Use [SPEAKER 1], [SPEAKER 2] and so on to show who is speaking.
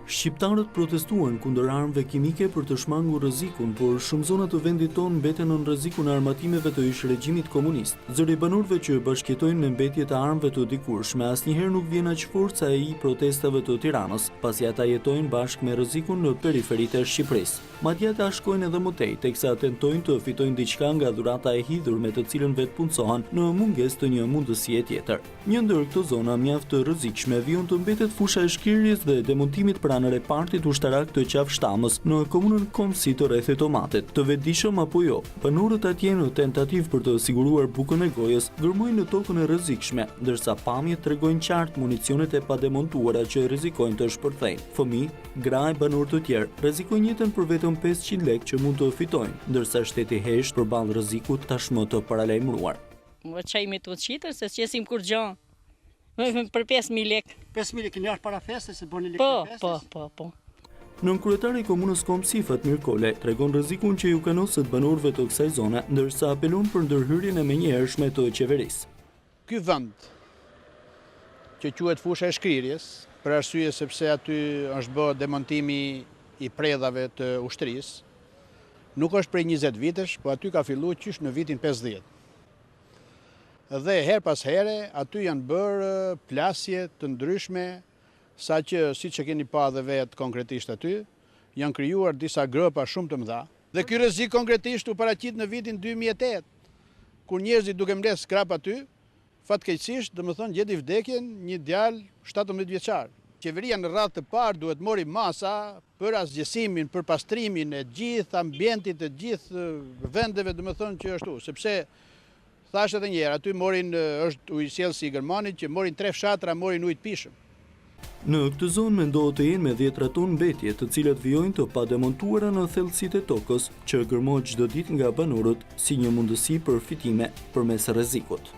[SPEAKER 1] Shqiptarët protestuan kundër armëve kimike për të shmangur rrezikun, por shumë zona të vendit tonë mbeten nën rrezikun e armatimeve të ish regjimit komunist. Zëri banorëve që bashkëjetojnë me mbetje të armëve të dikurshme asnjëherë nuk vjen aq forca e protestave të Tiranës, pasi ata jetojnë bashkë me rrezikun në periferitë e Shqipërisë. Madje ata shkojnë edhe më tej, teksa tentojnë të fitojnë diçka nga dhurata e hidhur me të cilën vetë punësohen në mungesë të një mundësie tjetër. Një ndër këto zona mjaft të rrezikshme vijon të mbetet fusha e shkrirjes dhe demontimit pranër e partit ushtarak të Qafshtamës në komunën Komsi të rrethit Tomatit. Të vetëdijshëm apo jo, banorët atje në tentativë për të siguruar bukën e gojës gërmojnë në tokën e rrezikshme, ndërsa pamjet tregojnë qartë municionet e pademontuara që rrezikojnë të shpërthejnë. Fëmijë, gra e banorë të tjerë rrezikojnë jetën për vetëm 500 lekë që mund të fitojnë, ndërsa shteti hesht përballë rrezikut tashmë të paralajmëruar.
[SPEAKER 2] Çaj me të qitër, se s'qesim kur gjë. Për 5.000 lekë.
[SPEAKER 3] 5.000 lekë një para festës, se bëni lekë për festës?
[SPEAKER 2] Po.
[SPEAKER 1] Nën kryetari i komunës Komsi, Fatmir Kole, tregon rrezikun që ju kanoset banorëve të kësaj zone, ndërsa apelon për ndërhyrjen e menjëhershme të qeverisë.
[SPEAKER 4] Ky vend që quhet fusha e shkrirjes, për arsye sepse aty është bërë demontimi i predhave të ushtrisë, nuk është prej 20 vitesh, po aty ka filluar qysh në vitin 50. Dhe her pas here, aty janë bërë plasje të ndryshme, sa që, si që keni pa dhe vetë konkretisht aty, janë krijuar disa grëpa shumë të mëdha. Dhe ky rrezik konkretisht u paraqit në vitin 2008, kur njerëzit duke mbledh skrap aty, fatkeqësisht, domethënë gjeti vdekjen një djalë 17 vjeçar. Qeveria në radhë të parë duhet mori masa për asgjësimin, për pastrimin e gjithë ambientit, të gjithë vendeve, domethënë që ashtu, sepse thashë edhe njerë, aty morin, është ujësjellësi i Gërmanit, që morin 3 fshatra, morin ujë të pishëm.
[SPEAKER 1] Në këtë zonë mendohet të jenë me 10 tonë mbetje, të cilat vijojnë të pademontuara në thellësitë e tokës, që gërmohet çdo ditë nga banorët si një mundësi për fitime përmes rrezikut.